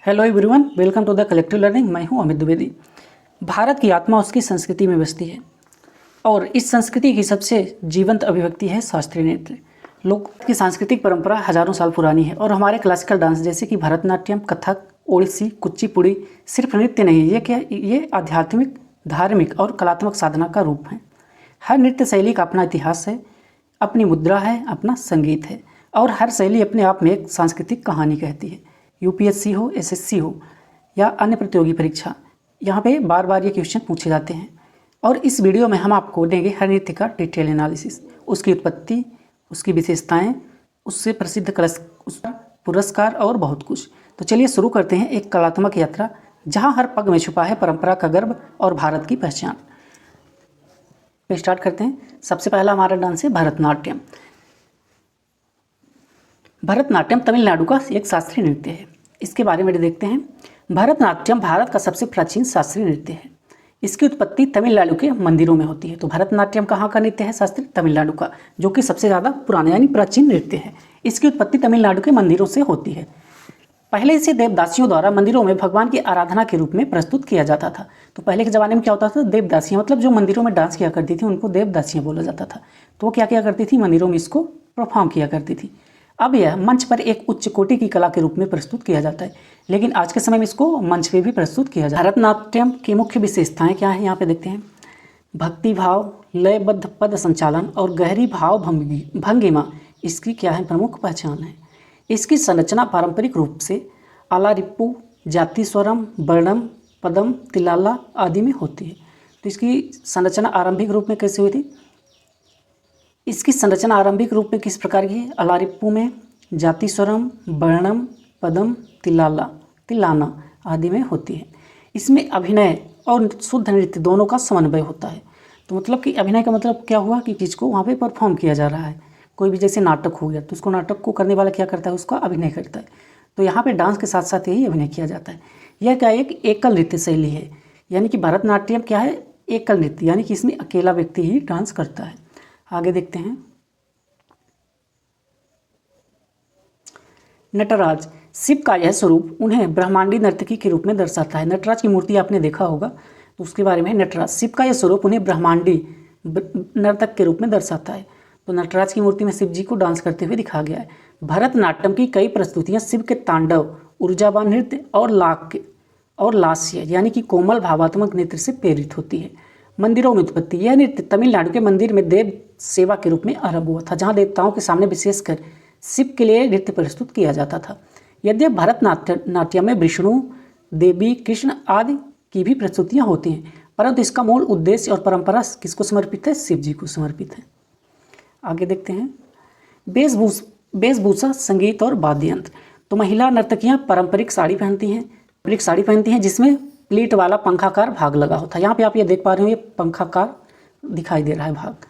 Hello everyone, welcome to the collective learning. मैं हूं अमित द्विवेदी। भारत की आत्मा उसकी संस्कृति में बसती है और इस संस्कृति की सबसे जीवंत अभिव्यक्ति है शास्त्रीय नृत्य। लोक की सांस्कृतिक परंपरा हजारों साल पुरानी है और हमारे क्लासिकल डांस जैसे कि भरतनाट्यम, कथक, ओडिसी, कुचिपुड़ी सिर्फ नृत्य नहीं, ये आध्यात्मिक, धार्मिक और कलात्मक साधना का रूप है। हर नृत्य शैली का अपना इतिहास है, अपनी मुद्रा है, अपना संगीत है और हर शैली अपने आप में एक सांस्कृतिक कहानी कहती है। यूपीएससी हो, एसएससी हो या अन्य प्रतियोगी परीक्षा, यहाँ पे बार बार ये क्वेश्चन पूछे जाते हैं और इस वीडियो में हम आपको देंगे हर नृत्य का डिटेल एनालिसिस, उसकी उत्पत्ति, उसकी विशेषताएं, उससे प्रसिद्ध पुरस्कार और बहुत कुछ। तो चलिए शुरू करते हैं एक कलात्मक यात्रा जहाँ हर पग में छुपा है परंपरा का गर्व और भारत की पहचान। तो स्टार्ट करते हैं। सबसे पहला हमारा डांस है भरतनाट्यम। भरतनाट्यम तमिलनाडु का एक शास्त्रीय नृत्य है। इसके बारे में देखते हैं। भरतनाट्यम भारत का सबसे प्राचीन शास्त्रीय नृत्य है। इसकी उत्पत्ति तमिलनाडु के मंदिरों में होती है। तो भरतनाट्यम कहाँ का नृत्य है? शास्त्रीय तमिलनाडु का, जो कि सबसे ज़्यादा पुराना यानी प्राचीन नृत्य है। इसकी उत्पत्ति तमिलनाडु के मंदिरों से होती है। पहले इसे देवदासियों द्वारा मंदिरों में भगवान की आराधना के रूप में प्रस्तुत किया जाता था। तो पहले के ज़माने में क्या होता था? देवदासियाँ, मतलब जो मंदिरों में डांस किया करती थी उनको देवदासियाँ बोला जाता था। तो वो क्या किया करती थी? मंदिरों में इसको परफॉर्म किया करती थी। अब यह मंच पर एक उच्च कोटि की कला के रूप में प्रस्तुत किया जाता है, लेकिन आज के समय में इसको मंच पे भी प्रस्तुत किया जाता है। भरतनाट्यम की मुख्य विशेषताएं क्या है यहाँ पे देखते हैं। भक्ति भाव, लयबद्ध पद संचालन और गहरी भाव भंगिमा इसकी क्या है? प्रमुख पहचान है। इसकी संरचना पारंपरिक रूप से आलारिप्पू, जाति स्वरम, वर्णम, पदम, तिलाला आदि में होती है। तो इसकी संरचना आरंभिक रूप में कैसे हुई थी? इसकी संरचना आरंभिक रूप में किस प्रकार की है? अलारिप्पू में, जाति स्वरम, वर्णम, पदम, तिलाना आदि में होती है। इसमें अभिनय और शुद्ध नृत्य दोनों का समन्वय होता है। तो मतलब कि अभिनय का मतलब क्या हुआ कि चीज़ को वहाँ पे परफॉर्म किया जा रहा है। कोई भी जैसे नाटक हो गया तो उसको नाटक को करने वाला क्या करता है? उसका अभिनय करता है। तो यहाँ पे डांस के साथ साथ यही अभिनय किया जाता है। यह क्या एक एकल नृत्य शैली है, यानी कि भरतनाट्यम क्या है? एकल नृत्य, यानी कि इसमें अकेला व्यक्ति ही डांस करता है। आगे देखते हैं। नटराज, शिव का यह स्वरूप उन्हें ब्रह्मांडी नर्तकी के रूप में दर्शाता है। नटराज की मूर्ति आपने देखा होगा, तो उसके बारे में नटराज, शिव का यह स्वरूप उन्हें ब्रह्मांडी नर्तक के रूप में दर्शाता है। तो नटराज की मूर्ति में शिव जी को डांस करते हुए दिखाया गया है। भरतनाट्यम की कई प्रस्तुतियां शिव के तांडव, ऊर्जावान नृत्य और लास्य यानी कि कोमल भावात्मक नृत्य से प्रेरित होती है। मंदिरों में उत्पत्ति, यह नृत्य तमिलनाडु के मंदिर में देव सेवा के रूप में आरंभ हुआ था, जहाँ देवताओं के सामने विशेषकर शिव के लिए नृत्य प्रस्तुत किया जाता था। यद्यपि भरतनाट्यम में विष्णु, देवी, कृष्ण आदि की भी प्रस्तुतियाँ होती हैं, परंतु इसका मूल उद्देश्य और परंपरा किसको समर्पित है? शिव जी को समर्पित है। आगे देखते हैं। वेशभूषा, संगीत और वाद्य यंत्र। तो महिला नर्तकियाँ पारंपरिक साड़ी पहनती हैं जिसमें प्लीट वाला पंखाकार भाग लगा होता है। यहाँ पे आप ये देख पा रहे हो, ये पंखाकार दिखाई दे रहा है भाग।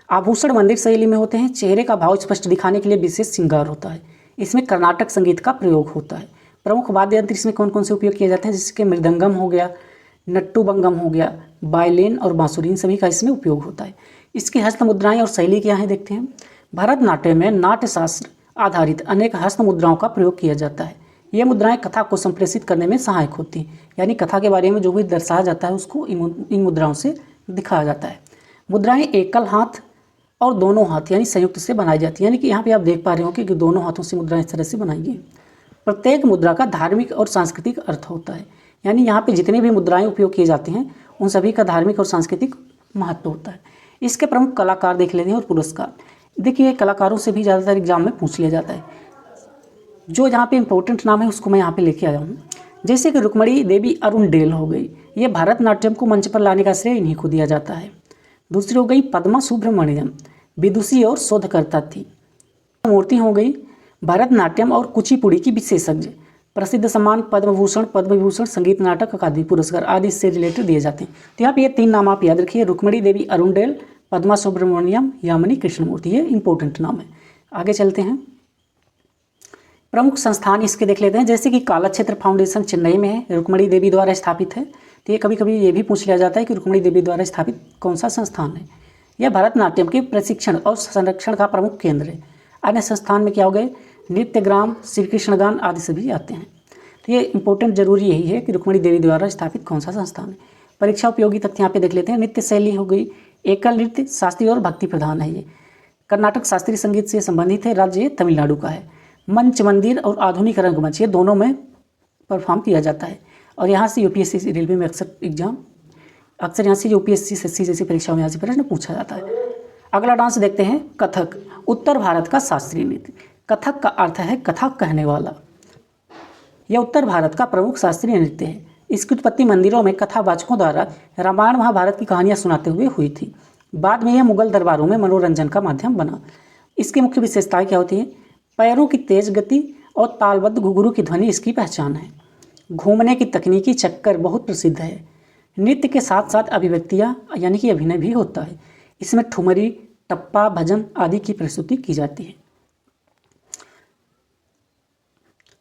आभूषण मंदिर शैली में होते हैं। चेहरे का भाव स्पष्ट दिखाने के लिए विशेष श्रृंगार होता है। इसमें कर्नाटक संगीत का प्रयोग होता है। प्रमुख वाद्य यंत्र इसमें कौन कौन से उपयोग किए जाते हैं? जिसके मृदंगम हो गया, नट्टू बंगम हो गया, वायलिन और बांसुरी, सभी का इसमें उपयोग होता है। इसकी हस्त मुद्राएं और शैली क्या है देखते हैं। भरतनाट्यम में नाट्य शास्त्र आधारित अनेक हस्त मुद्राओं का प्रयोग किया जाता है। ये मुद्राएं कथा को संप्रेषित करने में सहायक होती हैं, यानी कथा के बारे में जो भी दर्शाया जाता है उसको इन मुद्राओं से दिखाया जाता है। मुद्राएं एकल हाथ और दोनों हाथ यानी संयुक्त से बनाई जाती है, यानी कि यहाँ पे आप देख पा रहे हो कि दोनों हाथों से मुद्राएं इस तरह से बनाई गई। प्रत्येक मुद्रा का धार्मिक और सांस्कृतिक अर्थ होता है, यानी यहाँ पे जितनी भी मुद्राएं उपयोग किए जाते हैं उन सभी का धार्मिक और सांस्कृतिक महत्व होता है। इसके प्रमुख कलाकार देख लेते हैं और पुरस्कार। देखिए, कलाकारों से भी ज़्यादातर एग्जाम में पूछ लिया जाता है। जो यहाँ पे इंपॉर्टेंट नाम है उसको मैं यहाँ पे लेके आया हूँ। जैसे कि रुक्मणी देवी अरुणडेल हो गई, ये भरतनाट्यम को मंच पर लाने का श्रेय इन्हीं को दिया जाता है। दूसरी हो गई पद्मा सुब्रमण्यम, विदुषी और शोधकर्ता थी। मूर्ति हो गई भरतनाट्यम और कुचिपुड़ी की विशेषज्ञ। प्रसिद्ध सम्मान पद्मभूषण, संगीत नाटक अकादमी पुरस्कार आदि से रिलेटेड दिए जाते हैं। तो यहाँ पे ये 3 नाम आप याद रखिए, रुक्मणी देवी अरुणडेल, पद्मा सुब्रमण्यम, यामिनी कृष्णमूर्ति, ये इंपॉर्टेंट नाम है। आगे चलते हैं। प्रमुख संस्थान इसके देख लेते हैं। जैसे कि कालाक्षेत्र फाउंडेशन चेन्नई में है, रुक्मणी देवी द्वारा स्थापित है। तो ये कभी कभी ये भी पूछ लिया जाता है कि रुक्मणी देवी द्वारा स्थापित कौन सा संस्थान है। यह भरतनाट्यम के प्रशिक्षण और संरक्षण का प्रमुख केंद्र है। अन्य संस्थान में क्या हो गए? नृत्यग्राम, श्री कृष्णगान आदि सभी आते हैं। तो ये इंपॉर्टेंट जरूरी यही है कि रुक्मिणी देवी द्वारा स्थापित कौन सा संस्थान है। परीक्षा उपयोगी तथ्य यहाँ पे देख लेते हैं। नृत्य शैली हो गई एकल नृत्य, शास्त्रीय और भक्ति प्रधान है। ये कर्नाटक शास्त्रीय संगीत से संबंधित है। राज्य ये तमिलनाडु का है। मंच मंदिर और आधुनिक रंगमंच ये दोनों में परफॉर्म किया जाता है। और यहाँ से यूपीएससी रेलवे में अक्सर यहाँ से यूपीएससी एसएससी जैसी परीक्षाओं में यहाँ से प्रश्न पूछा जाता है। अगला डांस देखते हैं कथक, उत्तर भारत का शास्त्रीय नृत्य। कथक का अर्थ है कथा कहने वाला। यह उत्तर भारत का प्रमुख शास्त्रीय नृत्य है। इसकी उत्पत्ति मंदिरों में कथावाचकों द्वारा रामायण महाभारत की कहानियाँ सुनाते हुए हुई थी। बाद में यह मुगल दरबारों में मनोरंजन का माध्यम बना। इसकी मुख्य विशेषताएं क्या होती हैं? पैरों की तेज गति और तालबद्ध घुंघरू की ध्वनि इसकी पहचान है। घूमने की तकनीकी चक्कर बहुत प्रसिद्ध है। नृत्य के साथ साथ अभिव्यक्तियाँ यानी कि अभिनय भी होता है। इसमें ठुमरी, टप्पा, भजन आदि की प्रस्तुति की जाती है।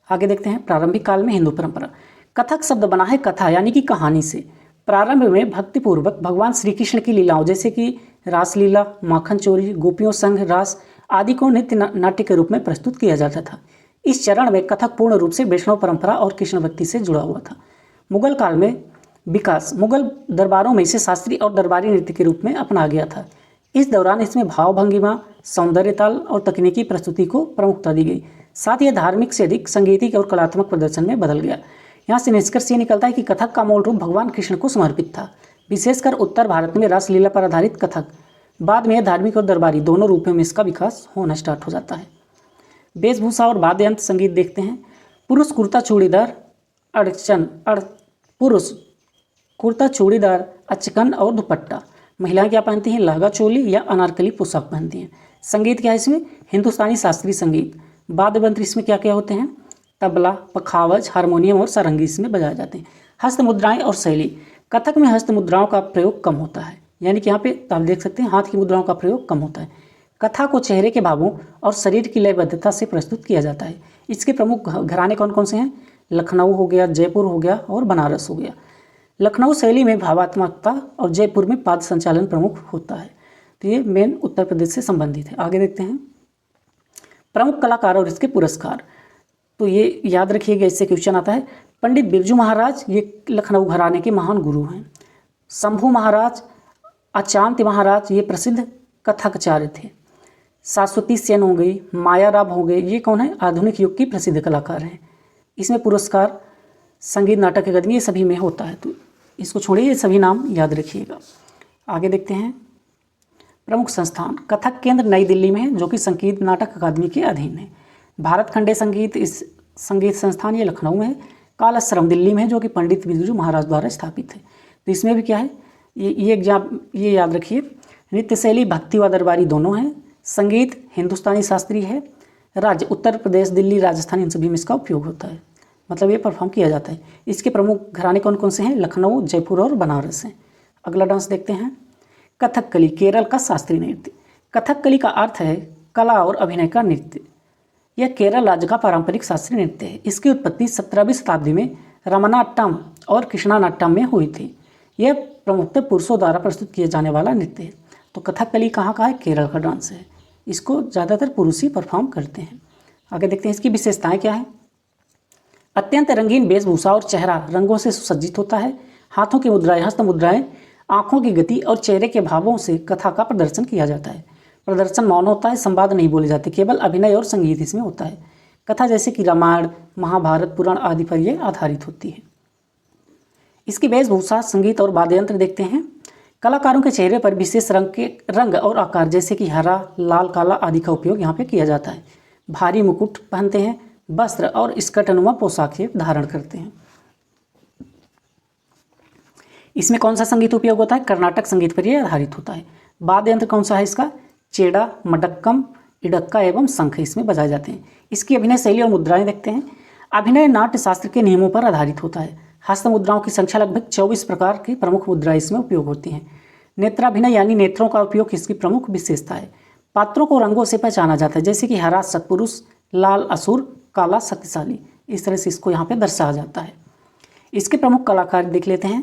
आगे देखते हैं प्रारंभिक काल में हिंदू परंपरा। कथक शब्द बना है कथा यानी कि कहानी से। प्रारंभ में भक्तिपूर्वक भगवान श्री कृष्ण की लीलाओं जैसे कि रासलीला, माखन चोरी, गोपियों संग रास आदि को नृत्य नाट्य के रूप में प्रस्तुत किया जाता था। इस चरण में कथक पूर्ण रूप से वैष्णव परंपरा और कृष्ण भक्ति से जुड़ा हुआ था। मुगल काल में विकास मुगल दरबारों में इसे शास्त्रीय और दरबारी नृत्य के रूप में अपनाया गया था। इस दौरान इसमें भाव भंगिमा, सौंदर्य ताल और तकनीकी प्रस्तुति को प्रमुखता दी गई। साथ ही धार्मिक से अधिक संगीतिक और कलात्मक प्रदर्शन में बदल गया। यहाँ से निष्कर्ष ये निकलता है कि कथक का मूल रूप भगवान कृष्ण को समर्पित था। विशेषकर उत्तर भारत में रासलीला पर आधारित कथक, बाद में धार्मिक और दरबारी दोनों रूपों में इसका विकास होना स्टार्ट हो जाता है। वेशभूषा और वाद्य यंत्र संगीत देखते हैं। पुरुष कुर्ता चूड़ीदार, अचकन और दुपट्टा। महिलाएं क्या पहनती हैं? लहंगा चोली या अनारकली पोशाक पहनती हैं। संगीत क्या है इसमें? हिंदुस्तानी शास्त्रीय संगीत। वाद्य यंत्र इसमें क्या क्या होते हैं? तबला, पखावज, हारमोनियम और सारंगी इसमें बजाए जाते हैं। हस्त मुद्राएं और शैली। कथक में हस्त मुद्राओं का प्रयोग कम होता है, यानी कि यहाँ पे आप देख सकते हैं हाथ की मुद्राओं का प्रयोग कम होता है। कथा को चेहरे के भावों और शरीर की लयबद्धता से प्रस्तुत किया जाता है। इसके प्रमुख घराने कौन कौन से हैं? लखनऊ हो गया, जयपुर हो गया और बनारस हो गया। लखनऊ शैली में भावात्मकता और जयपुर में पाद संचालन प्रमुख होता है। तो ये मेन उत्तर प्रदेश से संबंधित है। आगे देखते हैं प्रमुख कलाकार और इसके पुरस्कार। तो ये याद रखिएगा, इससे क्वेश्चन आता है। पंडित बिरजू महाराज ये लखनऊ घराने के महान गुरु हैं। शंभू महाराज, अचांत महाराज ये प्रसिद्ध कथाचार्य थे। शाश्वती सेन हो गई, माया राव हो गए, ये कौन है? आधुनिक युग की प्रसिद्ध कलाकार हैं। इसमें पुरस्कार संगीत, नाटक, अकादमी ये सभी में होता है। तो इसको छोड़िए, ये सभी नाम याद रखिएगा। आगे देखते हैं प्रमुख संस्थान। कथक केंद्र नई दिल्ली में है, जो कि संगीत नाटक अकादमी के अधीन है। भारत खंडे संगीत इस संगीत संस्थान ये लखनऊ में है। कालाश्रम दिल्ली में है, जो कि पंडित बिरजू महाराज द्वारा स्थापित है। तो इसमें भी क्या है, ये याद रखिए। नृत्य शैली भक्ति व दरबारी दोनों हैं। संगीत हिंदुस्तानी शास्त्रीय है। राज्य उत्तर प्रदेश, दिल्ली, राजस्थान इन सभी में इसका उपयोग होता है, मतलब ये परफॉर्म किया जाता है। इसके प्रमुख घराने कौन कौन से हैं? लखनऊ, जयपुर और बनारस हैं। अगला डांस देखते हैं कथकली, केरल का शास्त्रीय नृत्य। कथकली का अर्थ है कला और अभिनय का नृत्य। यह केरल राज्य का पारंपरिक शास्त्रीय नृत्य है। इसकी उत्पत्ति 17वीं शताब्दी में रमनाट्टम और कृष्णानाट्टम में हुई थी। यह प्रमुखतः पुरुषों द्वारा प्रस्तुत किया जाने वाला नृत्य है। तो कथकली कहाँ का है? केरल का डांस है। इसको ज़्यादातर पुरुष ही परफॉर्म करते हैं। आगे देखते हैं इसकी विशेषताएं क्या है। अत्यंत रंगीन वेशभूषा और चेहरा रंगों से सुसज्जित होता है। हाथों की मुद्राएं, हस्त मुद्राएं, आंखों की गति और चेहरे के भावों से कथा का प्रदर्शन किया जाता है। प्रदर्शन मौन होता है, संवाद नहीं बोले जाते, केवल अभिनय और संगीत इसमें होता है। कथा जैसे कि रामायण, महाभारत, पुराण आदि पर यह आधारित होती है। इसकी वेशभूषा, संगीत और वाद्य यंत्र देखते हैं। कलाकारों के चेहरे पर विशेष रंग और आकार जैसे कि हरा, लाल, काला आदि का उपयोग यहाँ पे किया जाता है। भारी मुकुट पहनते हैं, वस्त्र और स्कर्टनुमा पोशाकें धारण करते हैं। इसमें कौन सा संगीत उपयोग होता है? कर्नाटक संगीत पर यह आधारित होता है। वाद्य यंत्र कौन सा है इसका? चेड़ा, मडक्कम, इडक्का एवं शंख इसमें बजाए जाते हैं। इसकी अभिनय शैली और मुद्राएं देखते हैं। अभिनय नाट्य शास्त्र के नियमों पर आधारित होता है। हस्त मुद्राओं की संख्या लगभग 24 प्रकार की प्रमुख मुद्राएं इसमें उपयोग होती हैं। नेत्राभिनय यानी नेत्रों का उपयोग इसकी प्रमुख विशेषता है। पात्रों को रंगों से पहचाना जाता है, जैसे कि हरा सत्पुरुष, लाल असुर, काला शक्तिशाली। इस तरह से इसको यहाँ पे दर्शाया जाता है। इसके प्रमुख कलाकार देख लेते हैं।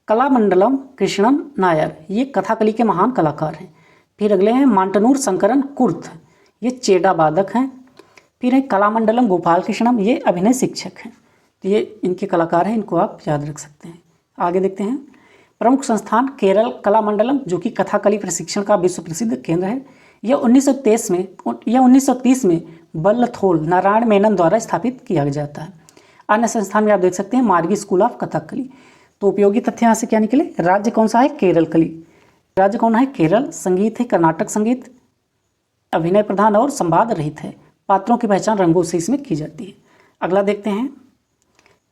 कलामंडलम कृष्णन नायर, ये कथाकली के महान कलाकार हैं। फिर अगले हैं मांटनूर शंकरन कुर्थ, ये चेडा वादक हैं। फिर है कलामंडलम गोपाल कृष्णम, ये अभिनय शिक्षक हैं, तो ये इनके कलाकार हैं, इनको आप याद रख सकते हैं। आगे देखते हैं प्रमुख संस्थान केरल कलामंडलम, जो कि कथाकली प्रशिक्षण का विश्व प्रसिद्ध केंद्र है। यह 1930 में बल्लथोल नारायण मेनन द्वारा स्थापित किया जाता है। अन्य संस्थान में आप देख सकते हैं मार्गी स्कूल ऑफ कथकली। तो उपयोगी तथ्य यहाँ से क्या निकले, राज्य कौन सा है, केरल कली, राज्य कौन है, केरल, संगीत है कर्नाटक संगीत, अभिनय प्रधान और संवाद रहित है, पात्रों की पहचान रंगों से इसमें की जाती है। अगला देखते हैं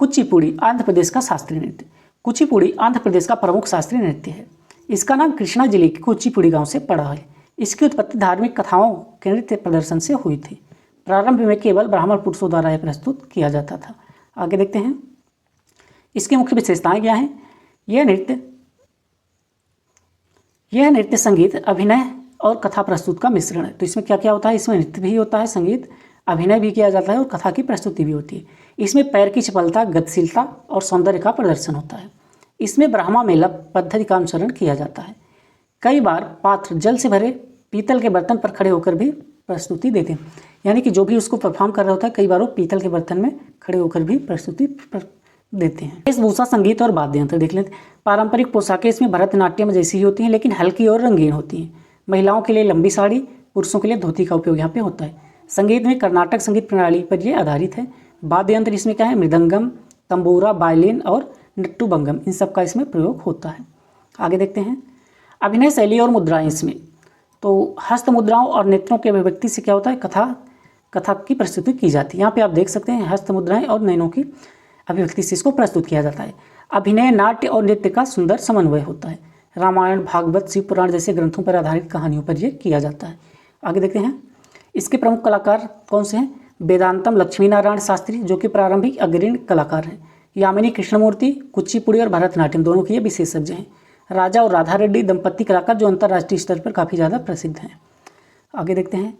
कुचिपुड़ी, आंध्र प्रदेश का शास्त्रीय नृत्य। कुचिपुड़ी आंध्र प्रदेश का प्रमुख शास्त्रीय नृत्य है। इसका नाम कृष्णा जिले के कुचिपुड़ी गांव से पड़ा है। इसकी उत्पत्ति धार्मिक कथाओं के नृत्य प्रदर्शन से हुई थी। प्रारंभ में केवल ब्राह्मण पुरुषों द्वारा यह प्रस्तुत किया जाता था। आगे देखते हैं इसकी मुख्य विशेषताएं क्या हैं। यह नृत्य संगीत, अभिनय और कथा प्रस्तुत का मिश्रण है। तो इसमें क्या क्या होता है, इसमें नृत्य भी होता है, संगीत, अभिनय भी किया जाता है और कथा की प्रस्तुति भी होती है। इसमें पैर की चपलता, गतिशीलता और सौंदर्य का प्रदर्शन होता है। इसमें ब्राह्मा मेलप पद्धति का अनुसरण किया जाता है। कई बार पात्र जल से भरे पीतल के बर्तन पर खड़े होकर भी प्रस्तुति देते हैं, यानी कि जो भी उसको परफॉर्म कर रहा होता है कई बार वो पीतल के बर्तन में खड़े होकर भी प्रस्तुति देते हैं। वेशभूषा, संगीत और वाद्य यंत्र देख लेते हैं। पारंपरिक पोशाकें इसमें भरतनाट्यम जैसी ही होती हैं, लेकिन हल्की और रंगीन होती हैं। महिलाओं के लिए लंबी साड़ी, पुरुषों के लिए धोती का उपयोग यहाँ पे होता है। संगीत में कर्नाटक संगीत प्रणाली पर यह आधारित है। वाद्य यंत्र इसमें क्या है, मृदंगम, तंबूरा, वायलिन और नट्टुबंगम, इन सब का इसमें प्रयोग होता है। आगे देखते हैं अभिनय शैली और मुद्राएं इसमें। तो हस्त मुद्राओं और नेत्रों के अभिव्यक्ति से क्या होता है, कथा की प्रस्तुति की जाती है। यहाँ पे आप देख सकते हैं हस्त मुद्राएं और नयनों की अभिव्यक्ति से इसको प्रस्तुत किया जाता है। अभिनय, नाट्य और नृत्य का सुंदर समन्वय होता है। रामायण, भागवत, शिव पुराण जैसे ग्रंथों पर आधारित कहानियों पर यह किया जाता है। आगे देखते हैं इसके प्रमुख कलाकार कौन से हैं। वेदांतम लक्ष्मी नारायण शास्त्री, जो कि प्रारंभिक अग्रणी कलाकार हैं। यामिनी कृष्णमूर्ति कुचिपुड़ी और भरतनाट्यम दोनों के ये विशेषज्ञ हैं। राजा और राधा रेड्डी दंपति कलाकार, जो अंतर्राष्ट्रीय स्तर पर काफ़ी ज़्यादा प्रसिद्ध हैं। आगे देखते हैं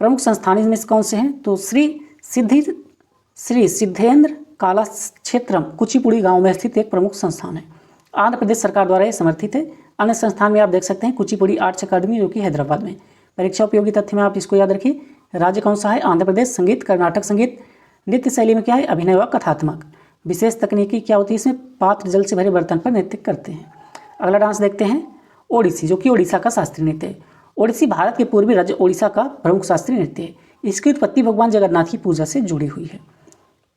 प्रमुख संस्थान इसमें से कौन से हैं। तो श्री सिद्धेंद्र काला क्षेत्रम कुचिपुड़ी गांव में स्थित एक प्रमुख संस्थान है। आंध्र प्रदेश सरकार द्वारा यह समर्थित है। अन्य संस्थान में आप देख सकते हैं कुचिपुड़ी आर्ट्स अकादमी, जो कि हैदराबाद में। परीक्षा उपयोगी तथ्य में आप इसको याद रखिए। राज्य कौन सा है, आंध्र प्रदेश। संगीत कर्नाटक संगीत। नृत्य शैली में क्या है, अभिनय व कथात्मक। विशेष तकनीकी क्या होती है इसमें, पात्र जल से भरे बर्तन पर नृत्य करते हैं। अगला डांस देखते हैं ओडिसी, जो कि ओडिशा का शास्त्रीय नृत्य है। ओडिसी भारत के पूर्वी राज्य ओडिशा का प्रमुख शास्त्रीय नृत्य है। इसकी उत्पत्ति भगवान जगन्नाथ की पूजा से जुड़ी हुई है।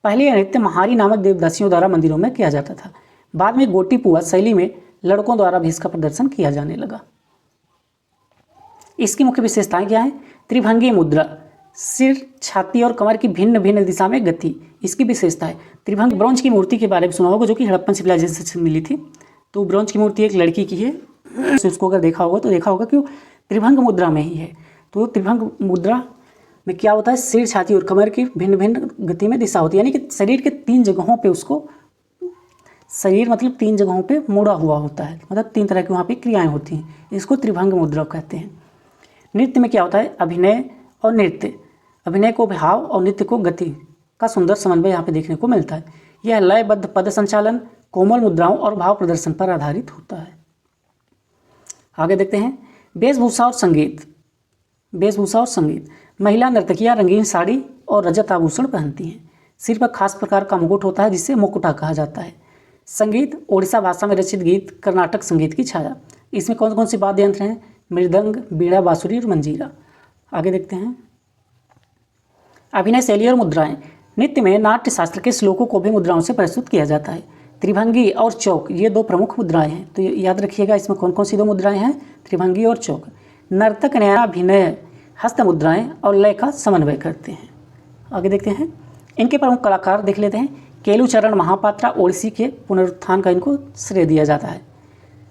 पहले यह नृत्य महारी नामक देवदासियों द्वारा मंदिरों में किया जाता था। बाद में गोटीपुआ शैली में लड़कों द्वारा भी इसका प्रदर्शन किया जाने लगा। इसकी मुख्य विशेषताएं क्या है, त्रिभंगी मुद्रा, सिर, छाती और कमर की भिन्न भिन्न दिशा में गति इसकी विशेषता है। त्रिभंग ब्रॉन्ज की मूर्ति के बारे में सुना होगा, जो कि हड़प्पन सिविलाइजेशन से मिली थी। तो ब्रॉन्ज की मूर्ति एक लड़की की है, उसको अगर देखा होगा तो देखा होगा कि त्रिभंग मुद्रा में ही है। तो त्रिभंग मुद्रा में क्या होता है, सिर, छाती और कमर की भिन्न भिन्न गति में दिशा होती है, यानी कि शरीर के 3 जगहों पे उसको, शरीर मतलब 3 जगहों पे मुड़ा हुआ होता है, मतलब 3 तरह की वहाँ पे क्रियाएं होती हैं। इसको त्रिभंग मुद्रा कहते हैं। नृत्य में क्या होता है, अभिनय और नृत्य, अभिनय को भाव और नृत्य को गति का सुंदर समन्वय यहाँ पे देखने को मिलता है। यह लयबद्ध पद संचालन, कोमल मुद्राओं और भाव प्रदर्शन पर आधारित होता है। आगे देखते हैं वेशभूषा और संगीत। वेशभूषा और संगीत, महिला नर्तकियां रंगीन साड़ी और रजत आभूषण पहनती हैं। सिर पर खास प्रकार का मुकुट होता है, जिसे मुकुटा कहा जाता है। संगीत, ओडिशा भाषा में रचित गीत, कर्नाटक संगीत की छाया। इसमें कौन कौन से वाद्य यंत्र हैं, मृदंग, बीड़ा, बांसुरी और मंजीरा। आगे देखते हैं अभिनय शैली और मुद्राएं। नृत्य में नाट्य शास्त्र के श्लोकों को भी मुद्राओं से प्रस्तुत किया जाता है। त्रिभंगी और चौक, ये 2 प्रमुख मुद्राएं हैं, तो याद रखिएगा इसमें कौन कौन सी 2 मुद्राएं हैं, त्रिभंगी और चौक। नर्तक न्याय, अभिनय, हस्त मुद्राएं और लय का समन्वय करते हैं। आगे देखते हैं इनके प्रमुख कलाकार देख लेते हैं। केलुचरण महापात्रा, ओडिसी के पुनरुत्थान का इनको श्रेय दिया जाता है।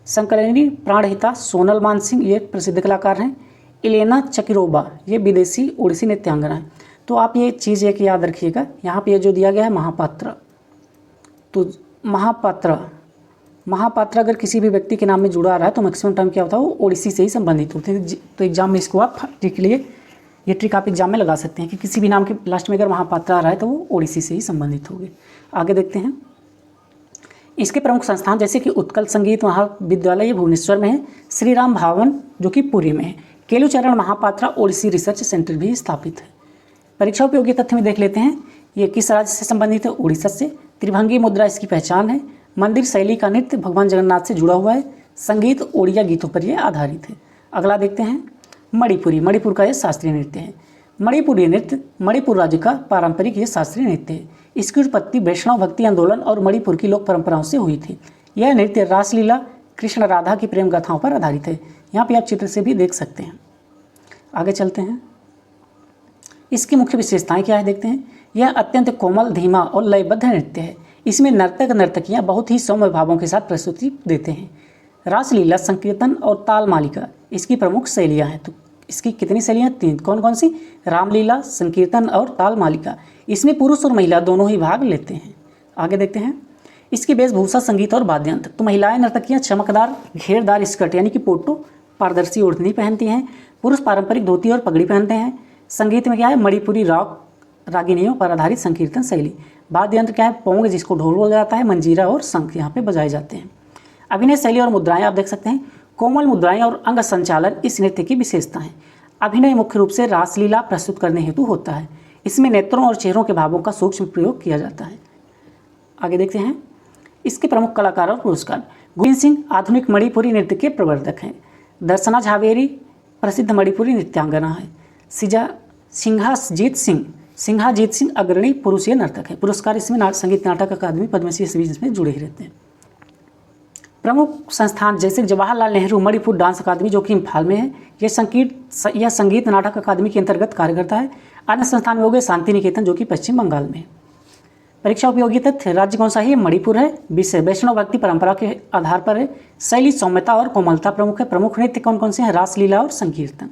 शंकरनी प्राणहिता, सोनल मानसिंह, ये प्रसिद्ध कलाकार हैं। इलेना चकिरोबा, ये विदेशी ओडिसी नृत्यांगना है। तो आप ये चीज़ एक याद रखिएगा, यहाँ पे ये जो दिया गया है महापात्रा, तो महापात्रा अगर किसी भी व्यक्ति के नाम में जुड़ा रहा है तो मैक्सिमम टाइम क्या होता है, वो ओडिसी से ही संबंधित होते हैं। तो एग्जाम में इसको आप ट्रिक लिए, ये ट्रिक आप एग्जाम में लगा सकते हैं कि किसी भी नाम के लास्ट में अगर महापात्रा आ रहा है तो वो ओडिसी से ही संबंधित होगी। आगे देखते हैं इसके प्रमुख संस्थान, जैसे कि उत्कल संगीत महाविद्यालय भुवनेश्वर में है। श्री राम भवन, जो कि पुरी में है। केलुचरण महापात्रा ओडिसी रिसर्च सेंटर भी स्थापित है। परीक्षा उपयोगी तथ्य में देख लेते हैं, ये किस राज्य से संबंधित है? उड़ीसा से। त्रिभंगी मुद्रा इसकी पहचान है। मंदिर शैली का नृत्य भगवान जगन्नाथ से जुड़ा हुआ है। संगीत ओडिया गीतों पर यह आधारित है। अगला देखते हैं मणिपुरी। मणिपुर का यह शास्त्रीय नृत्य है। मणिपुरी नृत्य मणिपुर राज्य का पारंपरिक यह शास्त्रीय नृत्य है। इसकी उत्पत्ति वैष्णव भक्ति आंदोलन और मणिपुर की लोक परंपराओं से हुई थी। यह नृत्य रासलीला कृष्ण राधा की प्रेम गाथाओं पर आधारित है। यहाँ पे आप चित्र से भी देख सकते हैं। आगे चलते हैं, इसकी मुख्य विशेषताएं क्या है देखते हैं। यह अत्यंत कोमल, धीमा और लयबद्ध नृत्य है। इसमें नर्तक नर्तकियां बहुत ही सौम्य भावों के साथ प्रस्तुति देते हैं। रासलीला, संकीर्तन और ताल मालिका इसकी प्रमुख शैलियाँ हैं। तो इसकी कितनी शैलियाँ? 3। कौन कौन सी? रामलीला, संकीर्तन और ताल मालिका। इसमें पुरुष और महिला दोनों ही भाग लेते हैं। आगे देखते हैं, इसकी वेशभूषा, संगीत और वाद्ययंत्र। तो महिलाएं नर्तकियां चमकदार घेरदार स्कर्ट यानी कि पोटो, पारदर्शी ओढ़नी पहनती हैं। पुरुष पारंपरिक धोती और पगड़ी पहनते हैं। संगीत में क्या है? मणिपुरी रॉक रागिनियों पर आधारित संकीर्तन शैली। वाद्य यंत्र क्या है? पोंग, जिसको ढोल बोला जाता है, मंजीरा और शंख यहाँ पे बजाए जाते हैं। अभिनय शैली और मुद्राएं आप देख सकते हैं। कोमल मुद्राएं और अंग संचालन इस नृत्य की विशेषता है। अभिनय मुख्य रूप से रासलीला प्रस्तुत करने हेतु होता है। इसमें नेत्रों और चेहरों के भावों का सूक्ष्म प्रयोग किया जाता है। आगे देखते हैं, इसके प्रमुख कलाकार और पुरस्कार। गोविंद सिंह आधुनिक मणिपुरी नृत्य के प्रवर्तक हैं। दर्शना झावेरी प्रसिद्ध मणिपुरी नृत्यांगना है। सिंघाजीत सिंह अग्रणी पुरुषीय नर्तक है। पुरस्कार इसमें संगीत नाटक अकादमी, पद्मश्री सभी इसमें जुड़े ही रहते हैं। प्रमुख संस्थान जैसे जवाहरलाल नेहरू मणिपुर डांस अकादमी जो कि इम्फाल में है, यह संगीत नाटक अकादमी के अंतर्गत कार्य करता है। अन्य संस्थान में हो गए शांति निकेतन जो कि पश्चिम बंगाल में है। परीक्षा उपयोगी तथ्य, राज्य कौन सा है? मणिपुर है। विषय वैष्णव भक्ति परंपरा के आधार पर है। शैली सौम्यता और कोमलता प्रमुख है। प्रमुख नृत्य कौन कौन से हैं? रासलीला और संकीर्तन।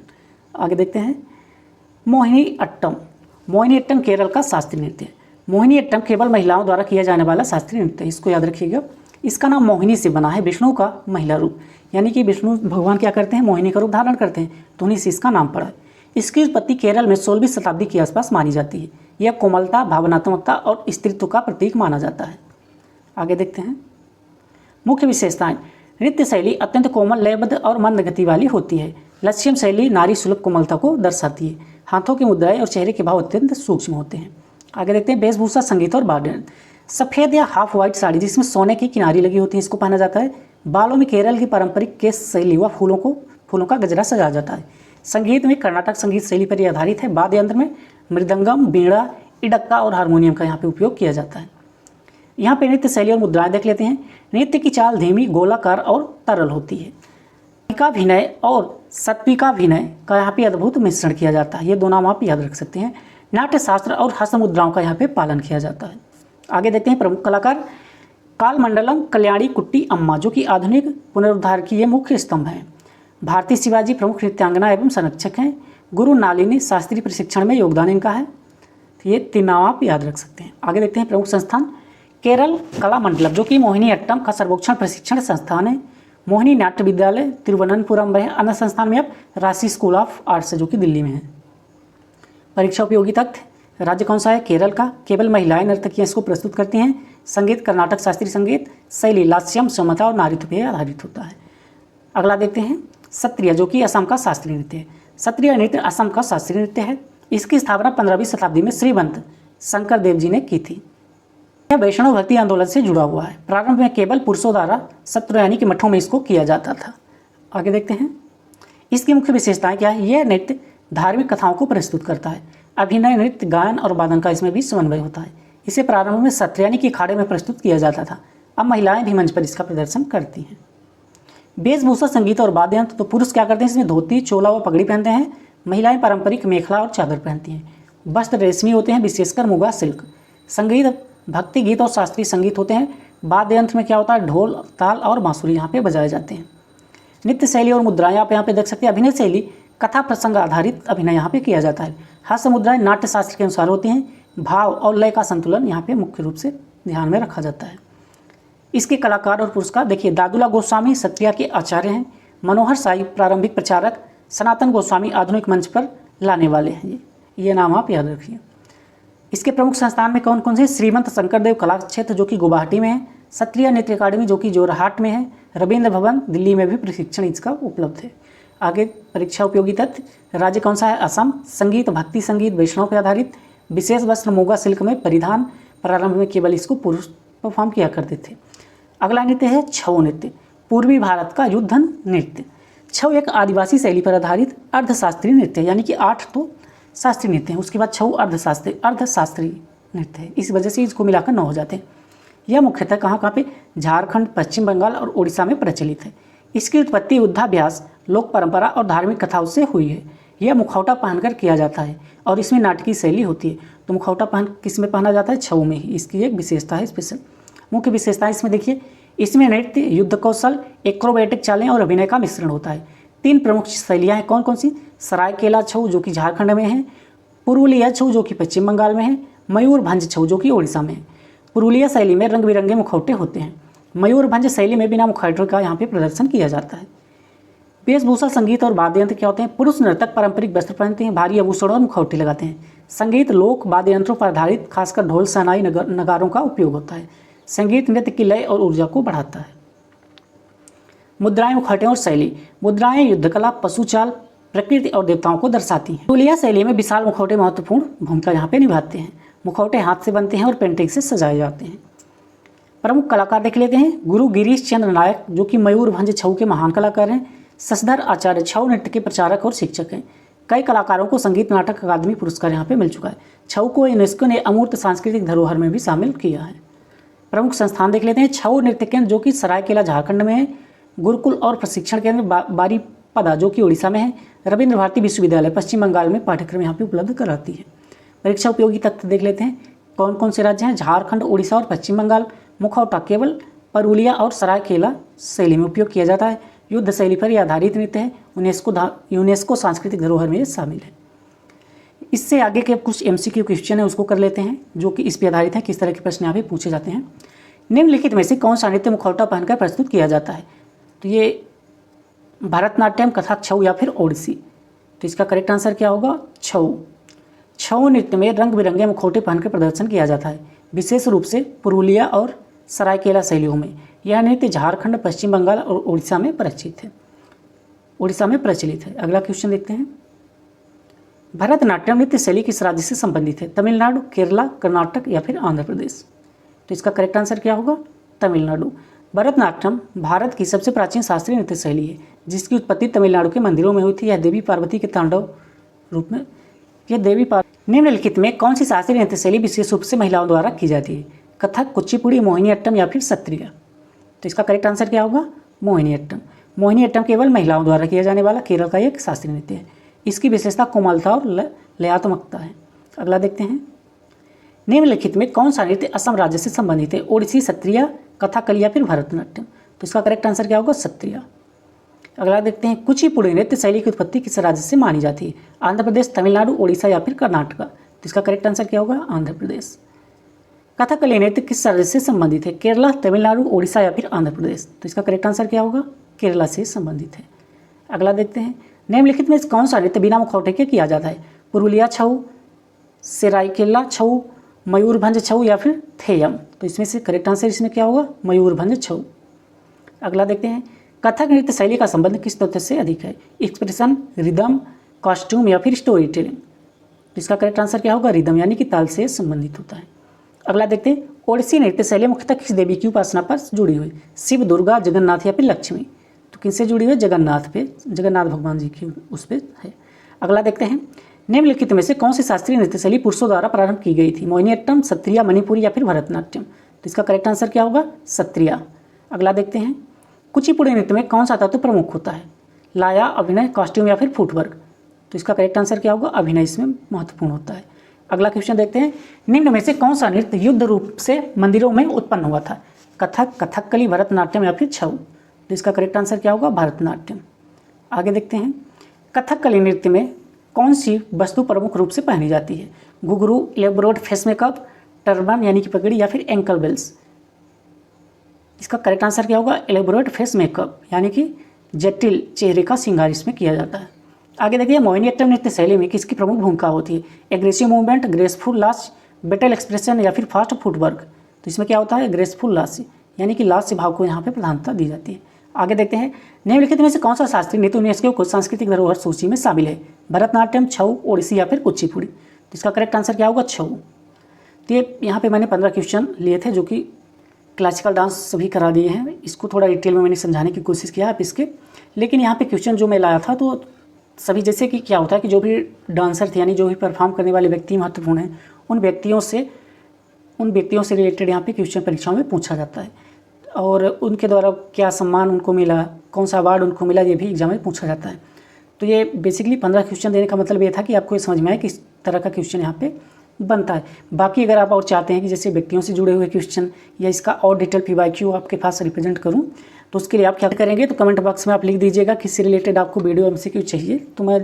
आगे देखते हैं, मोहिनी अट्टम। मोहिनी अट्टम केरल का शास्त्रीय नृत्य है। मोहिनी अट्टम केवल महिलाओं द्वारा किया जाने वाला शास्त्रीय नृत्य है, इसको याद रखिएगा। इसका नाम मोहिनी से बना है, विष्णु का महिला रूप, यानी कि विष्णु भगवान क्या करते हैं? मोहिनी का रूप धारण करते हैं, तो उन्हीं से इसका नाम पड़ा है। इसकी उत्पत्ति केरल में 16वीं शताब्दी के आसपास मानी जाती है। यह कोमलता, भावनात्मकता और स्त्रीत्व का प्रतीक माना जाता है। आगे देखते हैं, मुख्य विशेषताएं। नृत्य शैली अत्यंत कोमल, लयबद्ध और मंद गति वाली होती है। लक्ष्यम शैली नारी सुलभ कोमलता को दर्शाती है। हाथों की मुद्राएं और चेहरे के भाव अत्यंत सूक्ष्म होते हैं। आगे देखते हैं, वेशभूषा, संगीत और वाद्य। सफ़ेद या हाफ वाइट साड़ी जिसमें सोने की किनारी लगी होती है, इसको पहना जाता है। बालों में केरल की पारंपरिक केश शैली व फूलों का गजरा सजाया जाता है। संगीत में कर्नाटक संगीत शैली पर आधारित है। वाद्य यंत्र में मृदंगम, बीड़ा, इडक्का और हारमोनियम का यहाँ पे उपयोग किया जाता है। यहाँ पे नृत्य शैली और मुद्राएं देख लेते हैं। नृत्य की चाल धीमी, गोलाकार और तरल होती है। सात्विकाभिनय और सात्विकाभिनय का यहाँ पे अद्भुत मिश्रण किया जाता है। ये दो नाम आप याद रख सकते हैं। नाट्य शास्त्र और हस्त मुद्राओं का यहाँ पे पालन किया जाता है। आगे देखते हैं, प्रमुख कलाकार। कालमंडलम कल्याणी कुट्टी अम्मा जो कि आधुनिक पुनरुद्धार की ये मुख्य स्तंभ हैं। भारती शिवाजी प्रमुख नृत्यांगना एवं संरक्षक हैं। गुरु नालिनी शास्त्रीय प्रशिक्षण में योगदान इनका है। ये 3 नाम आप याद रख सकते हैं। आगे देखते हैं, प्रमुख संस्थान। केरल कला मंडलम जो कि मोहिनी अट्टम का सर्वोच्च प्रशिक्षण संस्थान है। मोहिनी नाट्य विद्यालय तिरुवनंतपुरम में है। अन्य संस्थान में अब राशि स्कूल ऑफ आर्ट्स जो कि दिल्ली में है। परीक्षा उपयोगी तथ्य, राज्य कौन सा है? केरल का। केवल महिलाएं नर्तकियां इसको प्रस्तुत करती हैं। संगीत कर्नाटक शास्त्रीय संगीत। शैली लास्यम, समता और नारीत्व पर आधारित होता है। अगला देखते हैं, सत्रिया जो कि असम का शास्त्रीय नृत्य है। सत्रिया नृत्य असम का शास्त्रीय नृत्य है। इसकी स्थापना 15वीं शताब्दी में श्रीवंत शंकर देव जी ने की थी। यह वैष्णव भक्ति आंदोलन से जुड़ा हुआ है। प्रारंभ में केवल पुरुषों द्वारा सत्र यानी कि मठों में इसको किया जाता था। आगे देखते हैं, इसकी मुख्य विशेषताएं क्या है? यह नृत्य धार्मिक कथाओं को प्रस्तुत करता है। अभिनय, नृत्य, गायन और वादन का इसमें भी समन्वय होता है। इसे प्रारंभ में सत्र यानी कि अखाड़े में प्रस्तुत किया जाता था। अब महिलाएं भी मंच पर इसका प्रदर्शन करती हैं। वेशभूषा, संगीत और वाद्य यंत्र। तो पुरुष क्या करते हैं? इसमें धोती, चोला व पगड़ी पहनते हैं। महिलाएं पारंपरिक मेखला और चादर पहनती हैं। वस्त्र रेशमी होते हैं, विशेषकर मुगा सिल्क। संगीत भक्ति गीत और शास्त्रीय संगीत होते हैं। वाद्य यंत्र में क्या होता है? ढोल, ताल और बांसुरी यहाँ पे बजाए जाते हैं। नृत्य शैली और मुद्राएं आप यहाँ पे देख सकते हैं। अभिनय शैली कथा प्रसंग आधारित अभिनय यहाँ पे किया जाता है। हास्य मुद्राएं नाट्य शास्त्र के अनुसार होती हैं। भाव और लय का संतुलन यहाँ पे मुख्य रूप से ध्यान में रखा जाता है। इसके कलाकार और पुरस्कार देखिए, दादुला गोस्वामी सत्रिया के आचार्य हैं। मनोहर साई प्रारंभिक प्रचारक। सनातन गोस्वामी आधुनिक मंच पर लाने वाले हैं। ये नाम आप याद रखिए। इसके प्रमुख संस्थान में कौन कौन से? श्रीमंत शंकरदेव कला क्षेत्र जो कि गुवाहाटी में है। सत्रिया नृत्य अकादमी जो कि जोरहाट में है। रविंद्र भवन दिल्ली में भी प्रशिक्षण इसका उपलब्ध है। आगे परीक्षा उपयोगी तथ्य, राज्य कौन सा है? असम। संगीत, भक्ति संगीत वैष्णव पर आधारित। विशेष वस्त्र मोगा सिल्क में परिधान, प्रारंभ में केवल इसको पुरुष परफॉर्म किया करते थे। अगला नृत्य है छऊ नृत्य, पूर्वी भारत का युद्ध नृत्य। छऊ एक आदिवासी शैली पर आधारित अर्धशास्त्रीय नृत्य है, यानी कि 8 तो शास्त्रीय नृत्य है, उसके बाद छऊ अर्धशास्त्रीय नृत्य है, इस वजह से इसको मिलाकर 9 हो जाते हैं। यह मुख्यतः कहाँ पे? झारखंड, पश्चिम बंगाल और उड़ीसा में प्रचलित है। इसकी उत्पत्ति युद्धाभ्यास, लोक परंपरा और धार्मिक कथाओं से हुई है। यह मुखौटा पहनकर किया जाता है और इसमें नाटकीय शैली होती है। तो मुखौटा किस में पहना जाता है? छऊ में ही। इसकी एक विशेषता है स्पेशल। मुख्य विशेषता इसमें देखिए, इसमें नृत्य, युद्ध कौशल, एक्रोबैटिक चालें और अभिनय का मिश्रण होता है। 3 प्रमुख शैलियाँ हैं, कौन कौन सी? सरायकेला छऊ जो कि झारखंड में है, पुरुलिया छऊ जो कि पश्चिम बंगाल में है, मयूरभंज छऊ जो कि उड़ीसा में है। पुरुलिया शैली में रंग बिरंगे मुखौटे होते हैं। मयूरभंज शैली में बिना मुखौटे का यहाँ पे प्रदर्शन किया जाता है। वेशभूषा, संगीत और वाद्य यंत्र क्या होते हैं? पुरुष नर्तक पारंपरिक वस्त्र पहनते हैं, भारी आभूषण और मुखौटे लगाते हैं। संगीत लोक वाद्य यंत्रों पर आधारित, खासकर ढोल, शहनाई, नगारों का उपयोग होता है। संगीत नृत्य की लय और ऊर्जा को बढ़ाता है। मुद्राएं, मुखौटे और शैली। मुद्राएं युद्धकला, पशुचाल, प्रकृति और देवताओं को दर्शाती हैं। पुरुलिया शैली में विशाल मुखौटे महत्वपूर्ण भूमिका यहाँ पे निभाते हैं। मुखौटे हाथ से बनते हैं और पेंटिंग से सजाए जाते हैं। प्रमुख कलाकार देख लेते हैं। गुरु गिरीश चंद्र नायक जो कि मयूरभंज छऊ के महान कलाकार हैं। शशधर आचार्य छऊ नृत्य के प्रचारक और शिक्षक हैं। कई कलाकारों को संगीत नाटक अकादमी पुरस्कार यहाँ पे मिल चुका है। छऊ को यूनेस्को ने अमूर्त सांस्कृतिक धरोहर में भी शामिल किया है। प्रमुख संस्थान देख लेते हैं। छऊ नृत्य केंद्र जो कि सरायकेला झारखंड में है। गुरुकुल और प्रशिक्षण केंद्र बारीपदा जो कि उड़ीसा में है। रविंद्र भारती विश्वविद्यालय पश्चिम बंगाल में पाठ्यक्रम यहाँ पे उपलब्ध कराती है। परीक्षा उपयोगी तथ्य देख लेते हैं। कौन कौन से राज्य हैं? झारखंड, उड़ीसा और पश्चिम बंगाल। मुखौटा केवल पुरुलिया और सरायकेला शैली में उपयोग किया जाता है। युद्ध शैली पर यह आधारित नृत्य है। यूनेस्को सांस्कृतिक धरोहर में शामिल है। इससे आगे के कुछ MCQ क्वेश्चन है उसको कर लेते हैं जो कि इस पर आधारित है। किस तरह के प्रश्न यहाँ पे पूछे जाते हैं। निम्नलिखित में से कौन सा नृत्य मुखौटा पहनकर प्रस्तुत किया जाता है? तो ये भरतनाट्यम, कथक, छऊ या फिर ओडिसी। तो इसका करेक्ट आंसर क्या होगा? छऊ। छऊ नृत्य में रंग बिरंगे मुखौटे पहनकर प्रदर्शन किया जाता है, विशेष रूप से पुरुलिया और सरायकेला शैलियों में। यह नृत्य झारखंड, पश्चिम बंगाल और उड़ीसा में प्रचलित है। अगला क्वेश्चन देखते हैं। भरतनाट्यम नृत्य शैली किस राज्य से संबंधित है? तमिलनाडु, केरला, कर्नाटक या फिर आंध्र प्रदेश। तो इसका करेक्ट आंसर क्या होगा? तमिलनाडु। भरतनाट्यम भारत की सबसे प्राचीन शास्त्रीय नृत्य शैली है जिसकी उत्पत्ति तमिलनाडु के मंदिरों में हुई थी। यह देवी पार्वती के तांडव रूप में निम्नलिखित में कौन सी शास्त्रीय नृत्य शैली विशेष रूप से महिलाओं द्वारा की जाती है? कथक, कुचिपुड़ी, मोहिनीअट्टम या फिर सत्रिया। तो इसका करेक्ट आंसर क्या होगा? मोहिनीअट्टम। मोहिनीअट्टम केवल महिलाओं द्वारा किया जाने वाला केरल का एक शास्त्रीय नृत्य है। इसकी विशेषता कोमलता और लयात्मकता है। अगला देखते हैं। निम्नलिखित में कौन सा नृत्य असम राज्य से संबंधित है? ओडिसी, सत्रिया, कथकली या फिर भरतनाट्यम। तो इसका करेक्ट आंसर क्या होगा? सत्रिया। अगला देखते हैं। कुचिपुड़ी नृत्य शैली की उत्पत्ति किस राज्य से मानी जाती है? आंध्र प्रदेश, तमिलनाडु, उड़ीसा या फिर कर्नाटका। तो इसका करेक्ट आंसर क्या होगा? आंध्र प्रदेश। कथकली नृत्य किस राज्य से संबंधित है? केरला, तमिलनाडु, उड़ीसा या फिर आंध्र प्रदेश। तो इसका करेक्ट आंसर क्या होगा? केरला से संबंधित है। अगला देखते हैं। निम्नलिखित में कौन सा नृत्य बिना मुखौटे के किया जाता है? पुरुलिया छऊ, सरायकेला छऊ, मयूरभंज छऊ या फिर थेयम। तो इसमें से करेक्ट आंसर इसमें क्या होगा? मयूरभंज छऊ। अगला देखते हैं। कथक नृत्य शैली का संबंध किस तथ्य से अधिक है? एक्सप्रेशन, रिदम, कॉस्ट्यूम या फिर स्टोरी टेलिंग। तो इसका करेक्ट आंसर क्या होगा? रिदम, यानी कि ताल से संबंधित होता है। अगला देखते हैं। ओडिसी नृत्य शैली मुख्यतः किस देवी की उपासना पर जुड़ी हुई? शिव, दुर्गा, जगन्नाथ या फिर लक्ष्मी। तो किनसे जुड़ी हुई? जगन्नाथ पे, जगन्नाथ भगवान जी की उस पर है। अगला देखते हैं। निम्नलिखित में से कौन सी शास्त्रीय नृत्य शैली पुरुषों द्वारा प्रारंभ की गई थी? मोहिनीअट्टम, सत्रिया, मणिपुरी या फिर भरतनाट्यम। तो इसका करेक्ट आंसर क्या होगा? सत्रिया। अगला देखते हैं। कुचिपुड़ी नृत्य में कौन सा तत्व प्रमुख होता है? लाया, अभिनय, कॉस्ट्यूम या फिर फुटवर्क। तो इसका करेक्ट आंसर क्या होगा? अभिनय इसमें महत्वपूर्ण होता है। अगला क्वेश्चन देखते हैं। निम्न में से कौन सा नृत्य युद्ध रूप से मंदिरों में उत्पन्न हुआ था? कथक, कथकली, भरतनाट्यम या फिर छऊ। तो इसका करेक्ट आंसर क्या होगा? भरतनाट्यम। आगे देखते हैं। कथकली नृत्य में कौन सी वस्तु प्रमुख रूप से पहनी जाती है? घुंघरू, इलेबोरेट फेस मेकअप, टर्बन यानी कि पगड़ी या फिर एंकल बेल्स। इसका करेक्ट आंसर क्या होगा? इलेबोरेट फेस मेकअप, यानी कि जटिल चेहरे का श्रृंगार इसमें किया जाता है। आगे देखिए। मोहिनीअट्टम नृत्य शैली में किसकी प्रमुख भूमिका होती है? एग्रेसिव मूवमेंट, ग्रेसफुल लाश, बेटल एक्सप्रेशन या फिर फास्ट फुटवर्क। तो इसमें क्या होता है? ग्रेसफुल लाश, यानी कि लाश भाव को यहाँ पे प्रधानता दी जाती है। आगे देखते हैं, निम्नलिखित में से कौन सा शास्त्रीय नृत्य यूनेस्को को सांस्कृतिक धरोहर सूची में शामिल है? भरतनाट्यम, छऊ, ओडिसी या फिर कुचिपुड़ी? तो इसका करेक्ट आंसर क्या होगा? छऊ। तो ये यहाँ पे मैंने 15 क्वेश्चन लिए थे जो कि क्लासिकल डांस सभी करा दिए हैं। इसको थोड़ा डिटेल में मैंने समझाने की कोशिश किया आप इसके, लेकिन यहाँ पे क्वेश्चन जो मैं लाया था तो सभी, जैसे कि क्या होता है कि जो भी डांसर थे यानी जो भी परफॉर्म करने वाले व्यक्ति महत्वपूर्ण हैं, उन व्यक्तियों से रिलेटेड यहाँ पे क्वेश्चन परीक्षाओं में पूछा जाता है, और उनके द्वारा क्या सम्मान उनको मिला, कौन सा अवार्ड उनको मिला, ये भी एग्जाम में पूछा जाता है। तो ये बेसिकली 15 क्वेश्चन देने का मतलब ये था कि आपको ये समझ में आए किस तरह का क्वेश्चन यहाँ पे बनता है। बाकी अगर आप और चाहते हैं कि जैसे व्यक्तियों से जुड़े हुए क्वेश्चन या इसका और डिटेल PYQ आपके पास रिप्रेजेंट करूं, तो उसके लिए आप क्या करेंगे, तो कमेंट बॉक्स में आप लिख दीजिएगा किससे रिलेटेड आपको वीडियो MCQ चाहिए, तो मैं